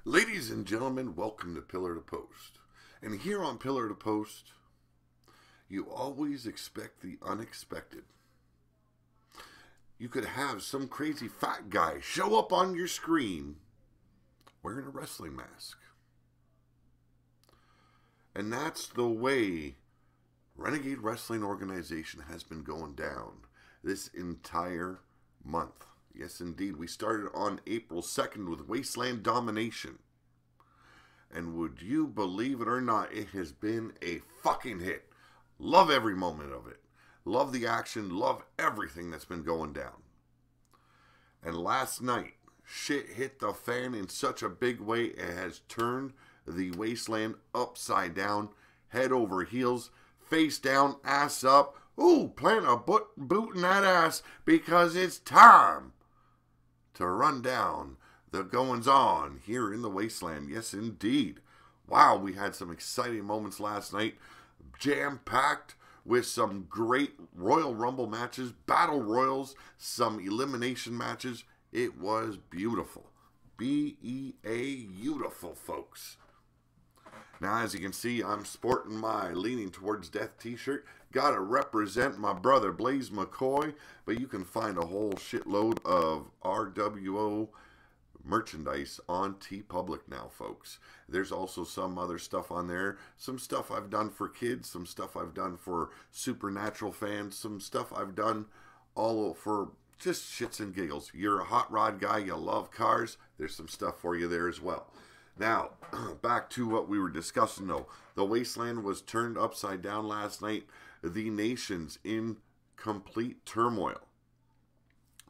Ladies and gentlemen, welcome to Pillar to Post. And here on Pillar to Post, you always expect the unexpected. You could have some crazy fat guy show up on your screen wearing a wrestling mask. And that's the way Renegade Wrestling Organization has been going down this entire month. Yes, indeed. We started on April 2nd with Wasteland Domination. And would you believe it or not, it has been a fucking hit. Love every moment of it. Love the action. Love everything that's been going down. And last night, shit hit the fan in such a big way, it has turned the Wasteland upside down, head over heels, face down, ass up. Ooh, plant a boot in that ass because it's time to run down the goings on here in the Wasteland. Yes, indeed. Wow, we had some exciting moments last night. Jam-packed with some great Royal Rumble matches, Battle Royals, some elimination matches. It was beautiful. B-E-A-beautiful, folks. Now, as you can see, I'm sporting my Leaning Towards Death t-shirt. Gotta represent my brother Blaze McCoy, but you can find a whole shitload of RWO merchandise on TeePublic now, folks. There's also some other stuff on there. Some stuff I've done for kids, some stuff I've done for Supernatural fans, some stuff I've done all for just shits and giggles. You're a hot rod guy, you love cars, there's some stuff for you there as well. Now, back to what we were discussing though. The Wasteland was turned upside down last night. The nation's in complete turmoil.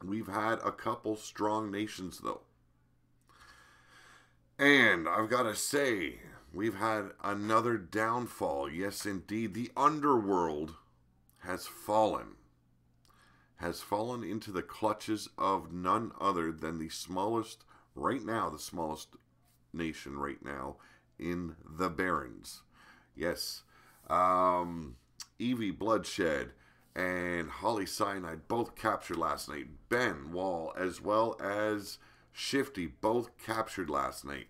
We've had a couple strong nations though. And I've got to say, we've had another downfall. Yes, indeed. The Underworld has fallen. Has fallen into the clutches of none other than the smallest, right now, the smallest nation right now in the Barrens. Yes. Evie Bloodshed and Holly Cyanide both captured last night. Ben Wall as well as Shifty both captured last night.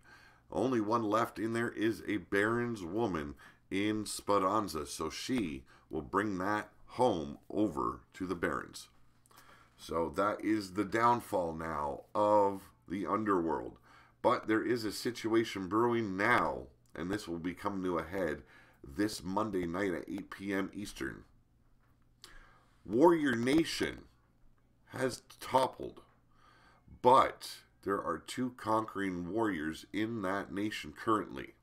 Only one left in there is a Barons woman in Speranza, so she will bring that home over to the Barons. So that is the downfall now of the Underworld. But there is a situation brewing now, and this will be coming to a head this Monday night at 8 p.m. Eastern. Warrior Nation has toppled, but there are two conquering warriors in that nation currently.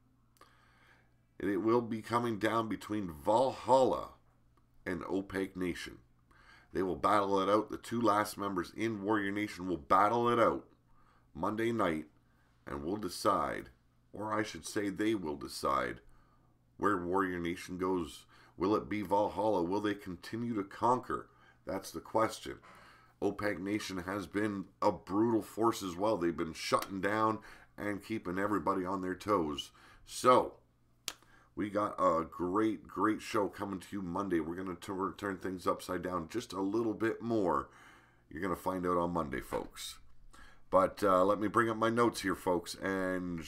And it will be coming down between Valhalla and Opaque Nation. They will battle it out. The two last members in Warrior Nation will battle it out Monday night, and we'll decide, or I should say they will decide, where Warrior Nation goes. Will it be Valhalla? Will they continue to conquer? That's the question. Opaque Nation has been a brutal force as well. They've been shutting down and keeping everybody on their toes. So, we got a great, great show coming to you Monday. We're going to turn things upside down just a little bit more. You're going to find out on Monday, folks. But let me bring up my notes here, folks, and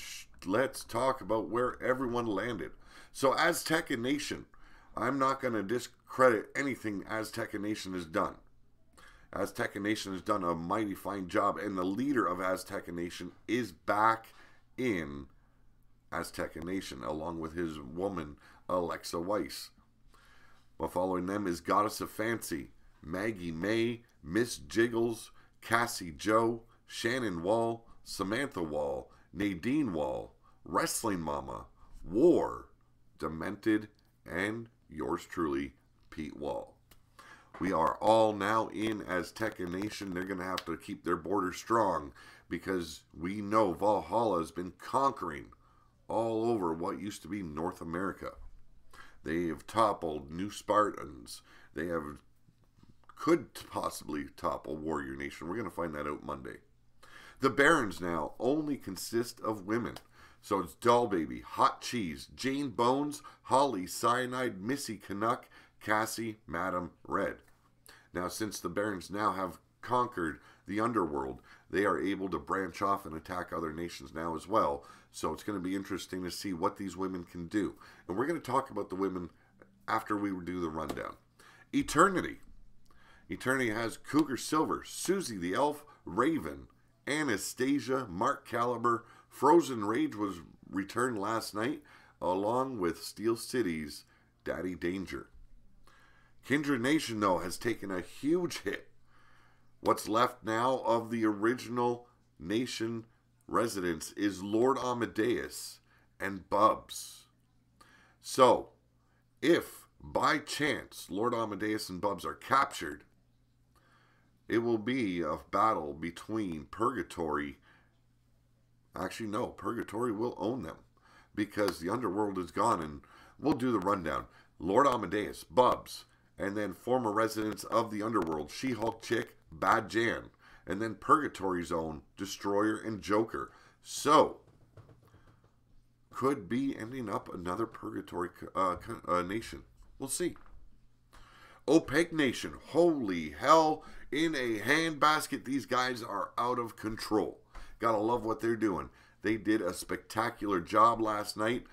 let's talk about where everyone landed. So, Azteca Nation, I'm not going to discredit anything Azteca Nation has done. Azteca Nation has done a mighty fine job, and the leader of Azteca Nation is back in Azteca Nation, along with his woman, Alexa Weiss. But following them is Goddess of Fancy, Maggie May, Miss Jiggles, Cassie Joe, Shannon Wall, Samantha Wall, Nadine Wall, Wrestling Mama, War, Demented, and yours truly, Pete Wall. We are all now in Azteca Nation. They're going to have to keep their border strong because we know Valhalla has been conquering all over what used to be North America. They have toppled New Spartans. They could possibly topple Warrior Nation. We're going to find that out Monday. The Barons now only consist of women. So it's Doll Baby, Hot Cheese, Jane Bones, Holly Cyanide, Missy Canuck, Cassie, Madam Red. Now, since the Barons now have conquered the Underworld, they are able to branch off and attack other nations now as well. So it's going to be interesting to see what these women can do. And we're going to talk about the women after we do the rundown. Eternity. Eternity has Cougar Silver, Susie the Elf, Raven, Anastasia, Mark Caliber. Frozen Rage was returned last night, along with Steel City's Daddy Danger. Kindred Nation, though, has taken a huge hit. What's left now of the original Nation residents is Lord Amadeus and Bubs. So, if by chance Lord Amadeus and Bubs are captured, it will be a battle between Purgatory. Actually, no, Purgatory will own them because the Underworld is gone, and we'll do the rundown. Lord Amadeus, Bubs, and then former residents of the Underworld, She-Hulk Chick, Bad Jan, and then Purgatory's own Destroyer and Joker. So, could be ending up another Purgatory nation. We'll see. Opaque Nation, holy hell, in a handbasket. These guys are out of control. Gotta love what they're doing. They did a spectacular job last night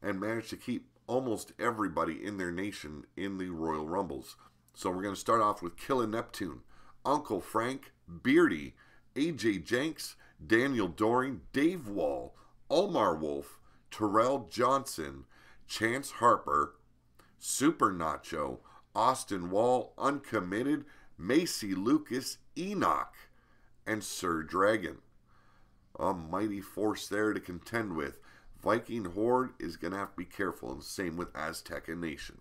and managed to keep almost everybody in their nation in the Royal Rumbles. So we're going to start off with Killer Neptune, Uncle Frank, Beardy, AJ Jenks, Daniel Doring, Dave Wall, Omar Wolf, Terrell Johnson, Chance Harper, Super Nacho, Austin Wall, Uncommitted, Macy Lucas, Enoch, and Sir Dragon. A mighty force there to contend with. Viking Horde is going to have to be careful, and the same with Azteca Nation.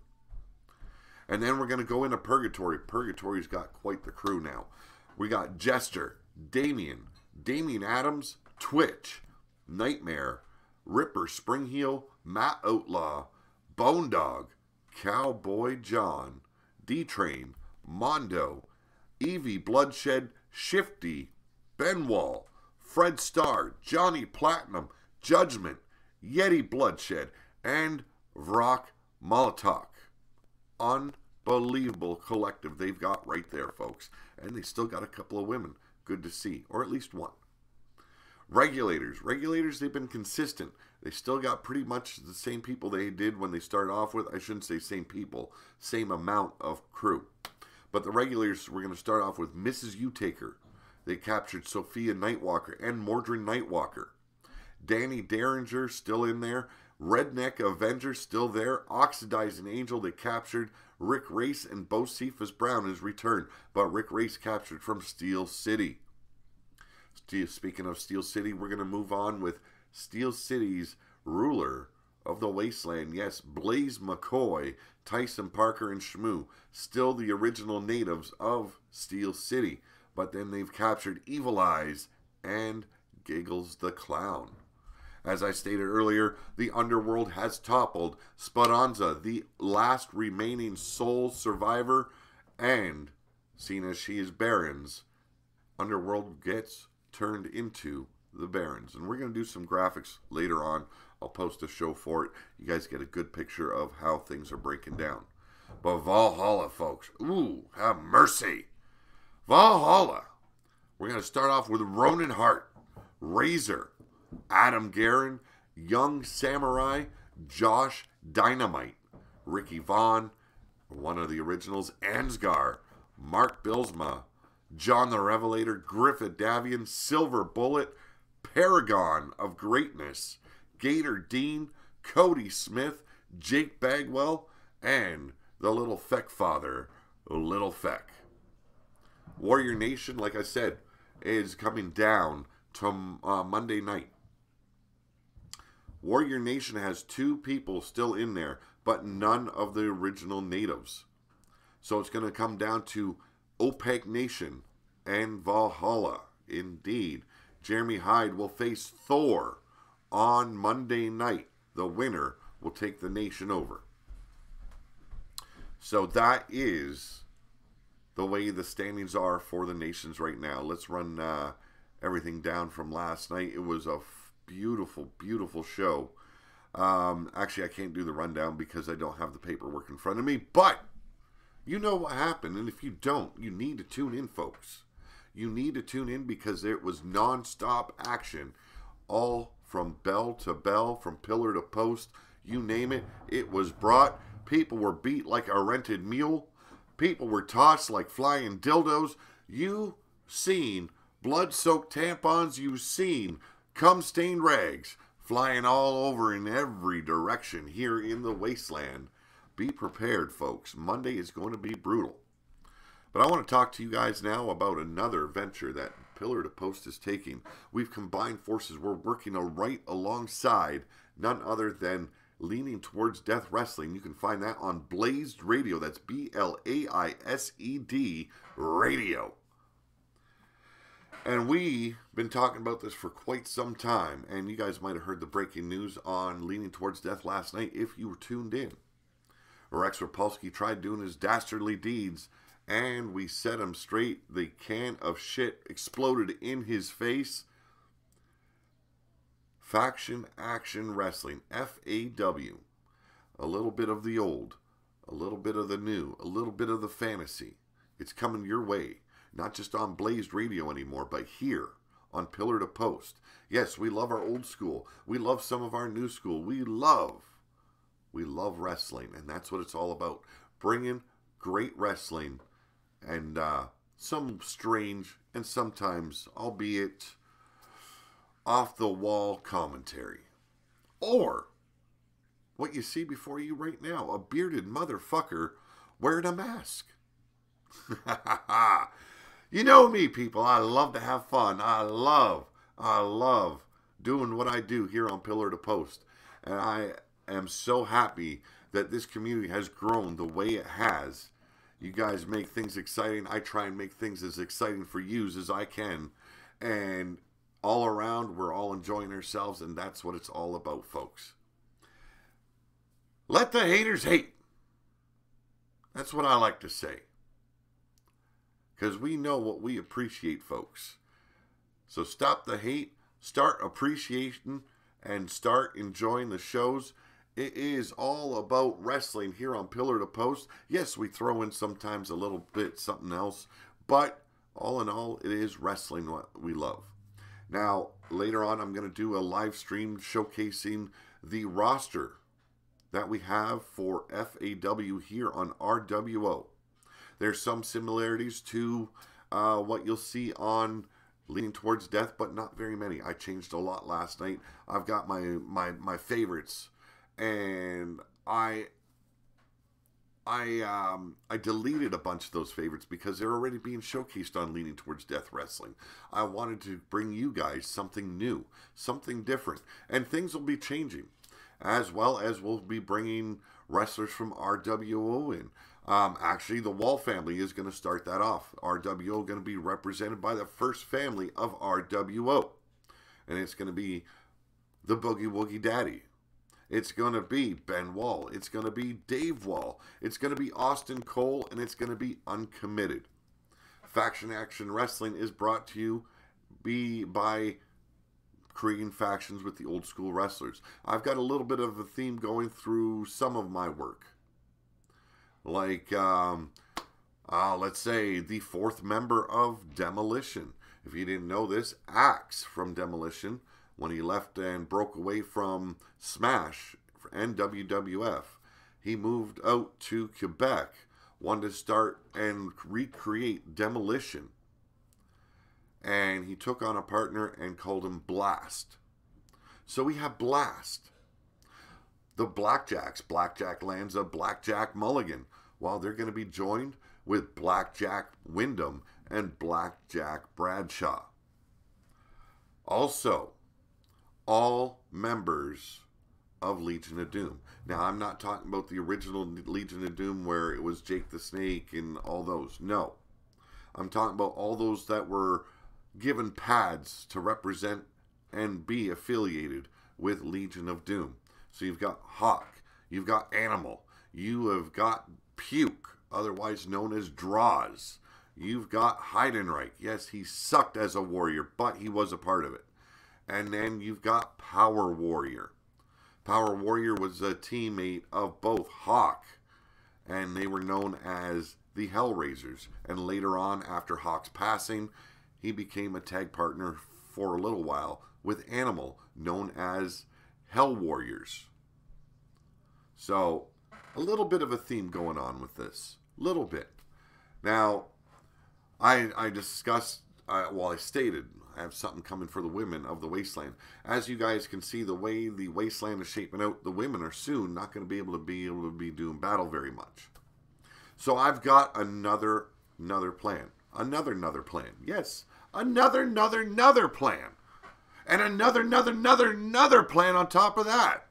And then we're going to go into Purgatory. Purgatory's got quite the crew now. We got Jester, Damien Adams, Twitch, Nightmare, Ripper Springheel, Matt Outlaw, Bone Dog, Cowboy John, D-Train, Mondo, Evie Bloodshed, Shifty, Benwall, Fred Starr, Johnny Platinum, Judgment, Yeti Bloodshed, and Vrock Molotov. Unbelievable collective they've got right there, folks. And they still got a couple of women. Good to see. Or at least one. Regulators, they've been consistent. They still got pretty much the same people they did when they started off with. I shouldn't say same people. Same amount of crew. But the Regulators, we're going to start off with Mrs. U-Taker. They captured Sophia Nightwalker and Mordred Nightwalker. Danny Derringer still in there. Redneck Avenger still there. Oxidizing Angel they captured. Rick Race and Bocephus Brown is returned. But Rick Race captured from Steel City. Speaking of Steel City, we're going to move on with Steel City's ruler of the Wasteland. Yes, Blaze McCoy, Tyson Parker, and Shmoo. Still the original natives of Steel City. But then they've captured Evil Eyes and Giggles the Clown. As I stated earlier, the Underworld has toppled Speranza, the last remaining sole survivor, and, seen as she is Barons, Underworld gets turned into the Barons. And we're going to do some graphics later on. I'll post a show for it. You guys get a good picture of how things are breaking down. But Valhalla, folks. Ooh, have mercy. Valhalla. We're going to start off with Ronan Hart, Razor, Adam Guerin, Young Samurai, Josh Dynamite, Ricky Vaughn, one of the originals, Ansgar, Mark Bilsma, John the Revelator, Griffith Davian, Silver Bullet, Paragon of Greatness, Gator Dean, Cody Smith, Jake Bagwell, and the Little Feck Father, Little Feck. Warrior Nation, like I said, is coming down to Monday night. Warrior Nation has 2 people still in there, but none of the original natives. So it's going to come down to Opaque Nation and Valhalla. Indeed. Jeremy Hyde will face Thor on Monday night. The winner will take the nation over. So that is the way the standings are for the nations right now. Let's run everything down from last night. It was a beautiful, beautiful show. Actually, I can't do the rundown because I don't have the paperwork in front of me. But you know what happened. And if you don't, you need to tune in, folks. You need to tune in because it was non-stop action. All from bell to bell, from pillar to post, you name it, it was brought. People were beat like a rented mule. People were tossed like flying dildos. You seen blood-soaked tampons. You seen cum-stained rags flying all over in every direction here in the Wasteland. Be prepared, folks. Monday is going to be brutal. But I want to talk to you guys now about another venture that Pillar to Post is taking. We've combined forces. We're working right alongside none other than Leaning Towards Death Wrestling. You can find that on Blazed Radio. That's BLAISED Radio. And we've been talking about this for quite some time. And you guys might have heard the breaking news on Leaning Towards Death last night if you were tuned in. Rex Rapolsky tried doing his dastardly deeds, and we set him straight. The can of shit exploded in his face. Faction Action Wrestling, FAW. A little bit of the old, a little bit of the new, a little bit of the fantasy. It's coming your way. Not just on Blazed Radio anymore, but here on Pillar to Post. Yes, we love our old school. We love some of our new school. We love wrestling, and that's what it's all about. Bringing great wrestling and some strange and sometimes, albeit off-the-wall commentary. Or what you see before you right now, a bearded motherfucker wearing a mask. You know me, people. I love to have fun. I love doing what I do here on Pillar to Post. And I am so happy that this community has grown the way it has. You guys make things exciting. I try and make things as exciting for you as I can. And all around, we're all enjoying ourselves, and that's what it's all about, folks. Let the haters hate. That's what I like to say. Because we know what we appreciate, folks. So stop the hate, start appreciation, and start enjoying the shows. It is all about wrestling here on Pillar to Post. Yes, we throw in sometimes a little bit something else, but all in all, it is wrestling what we love. Now, later on, I'm going to do a live stream showcasing the roster that we have for FAW here on RWO. There's some similarities to what you'll see on Leaning Towards Death, but not very many. I changed a lot last night. I've got my favorites, and I deleted a bunch of those favorites because they're already being showcased on Leaning Towards Death Wrestling. I wanted to bring you guys something new, something different, and things will be changing, as well as we'll be bringing wrestlers from RWO in. Actually, the Wall family is going to start that off. RWO going to be represented by the first family of RWO, and it's going to be the Boogie Woogie Daddy. It's going to be Ben Wall. It's going to be Dave Wall. It's going to be Austin Cole, and it's going to be Uncommitted. Faction Action Wrestling is brought to you by creating factions with the old school wrestlers. I've got a little bit of a theme going through some of my work. Like, let's say, the fourth member of Demolition. If you didn't know this, Axe from Demolition, when he left and broke away from Smash and WWF, he moved out to Quebec, wanted to start and recreate Demolition. And he took on a partner and called him Blast. So we have Blast. The Blackjacks. Blackjack Lanza, Blackjack Mulligan. Well, they're going to be joined with Blackjack Wyndham and Blackjack Bradshaw. Also, all members of Legion of Doom. Now, I'm not talking about the original Legion of Doom where it was Jake the Snake and all those. No. I'm talking about all those that were given pads to represent and be affiliated with Legion of Doom. So you've got Hawk, you've got Animal, you have got Puke, otherwise known as Draws. You've got Heidenreich. Yes, he sucked as a warrior, but he was a part of it. And then you've got Power Warrior. Power Warrior was a teammate of both Hawk, and they were known as the Hellraisers. And later on, after Hawk's passing, he became a tag partner for a little while with Animal, known as Hell Warriors. So, a little bit of a theme going on with this. Little bit. Now, I discussed, I stated, I have something coming for the women of the Wasteland. As you guys can see, the way the Wasteland is shaping out, the women are soon not going to be able to be doing battle very much. So I've got another plan. Another plan. Yes, another plan. And another plan on top of that.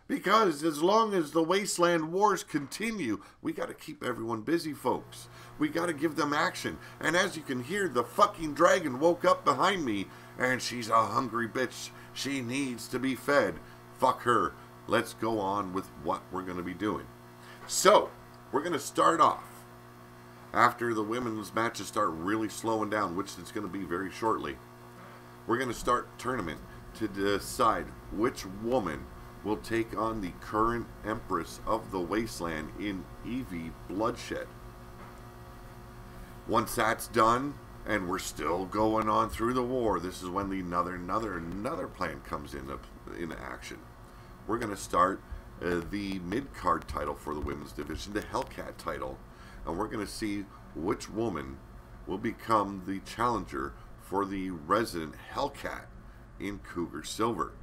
Because as long as the Wasteland wars continue, we got to keep everyone busy, folks. We got to give them action. And as you can hear, the fucking dragon woke up behind me, and she's a hungry bitch. She needs to be fed. Fuck her. Let's go on with what we're going to be doing. So, we're going to start off. After the women's matches start really slowing down, which it's going to be very shortly, we're going to start a tournament to decide which woman will take on the current Empress of the Wasteland in Evie Bloodshed. Once that's done, and we're still going on through the war, this is when the another plan comes into action. We're going to start the mid-card title for the women's division, the Hellcat title, and we're going to see which woman will become the challenger for the resident Hellcat in Cougar Silver.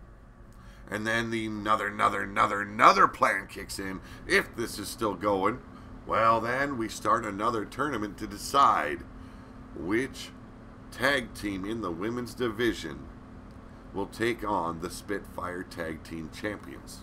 And then the another plan kicks in. If this is still going, well, then we start another tournament to decide which tag team in the women's division will take on the Spitfire Tag Team Champions.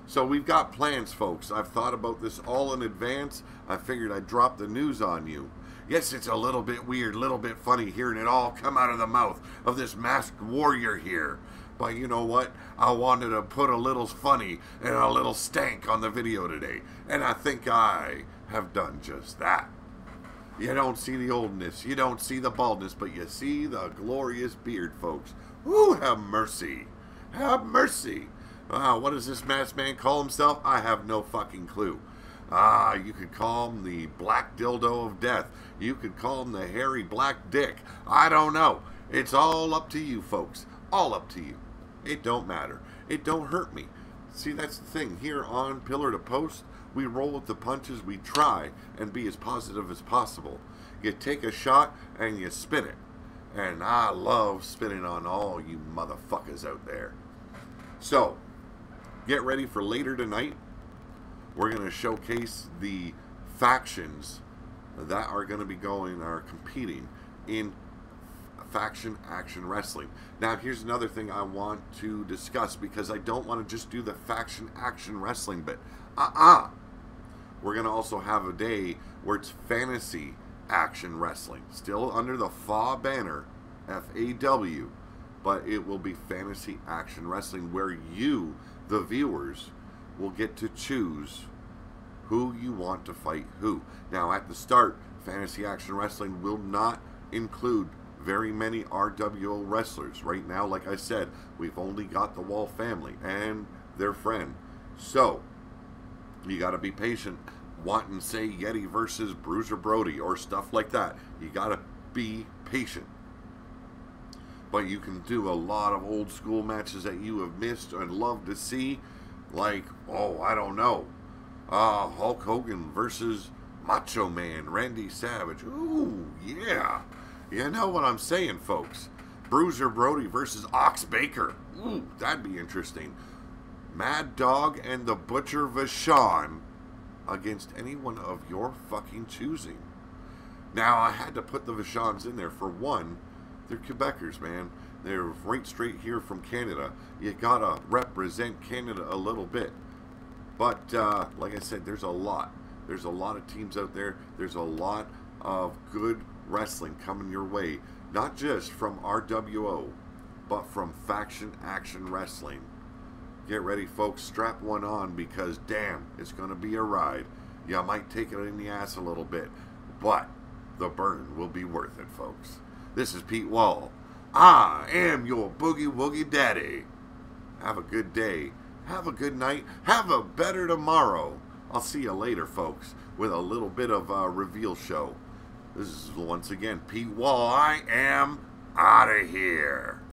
So we've got plans, folks. I've thought about this all in advance. I figured I'd drop the news on you. Yes, it's a little bit weird, a little bit funny hearing it all come out of the mouth of this masked warrior here. But you know what? I wanted to put a little funny and a little stank on the video today. And I think I have done just that. You don't see the oldness, you don't see the baldness, but you see the glorious beard, folks. Woo, have mercy. Have mercy. What does this masked man call himself? I have no fucking clue. You could call him the Black Dildo of Death. You could call him the Hairy Black Dick. I don't know. It's all up to you, folks. All up to you. It don't matter. It don't hurt me. See, that's the thing. Here on Pillar to Post, we roll with the punches. We try and be as positive as possible. You take a shot and you spin it. And I love spinning on all you motherfuckers out there. So, get ready for later tonight. We're going to showcase the factions that are going to be competing in faction action wrestling. Now, here's another thing I want to discuss, because I don't want to just do the faction action wrestling bit. We're going to also have a day where it's fantasy action wrestling. Still under the FAW banner, FAW, but it will be fantasy action wrestling, where you, the viewers, will get to choose who you want to fight who. Now, at the start, fantasy action wrestling will not include very many RWO wrestlers. Right now, like I said, we've only got the Wall family and their friend. So, you got to be patient. Wanting, say, Yeti versus Bruiser Brody or stuff like that. You got to be patient. But you can do a lot of old school matches that you have missed and love to see. Like, I don't know. Hulk Hogan versus Macho Man, Randy Savage. Ooh, yeah. You know what I'm saying, folks. Bruiser Brody versus Ox Baker. Ooh, that'd be interesting. Mad Dog and the Butcher Vachon against anyone of your fucking choosing. Now, I had to put the Vachons in there. For one, they're Quebecers, man. They're right straight here from Canada. You gotta represent Canada a little bit. But, like I said, there's a lot. There's a lot of teams out there. There's a lot of good wrestling coming your way. Not just from RWO, but from faction action wrestling. Get ready, folks. Strap one on, because, damn, it's going to be a ride. You might take it in the ass a little bit, but the burn will be worth it, folks. This is Pete Wall. I am your Boogie Woogie Daddy. Have a good day. Have a good night. Have a better tomorrow. I'll see you later, folks, with a little bit of a reveal show. This is once again Pete Wall. I am out of here.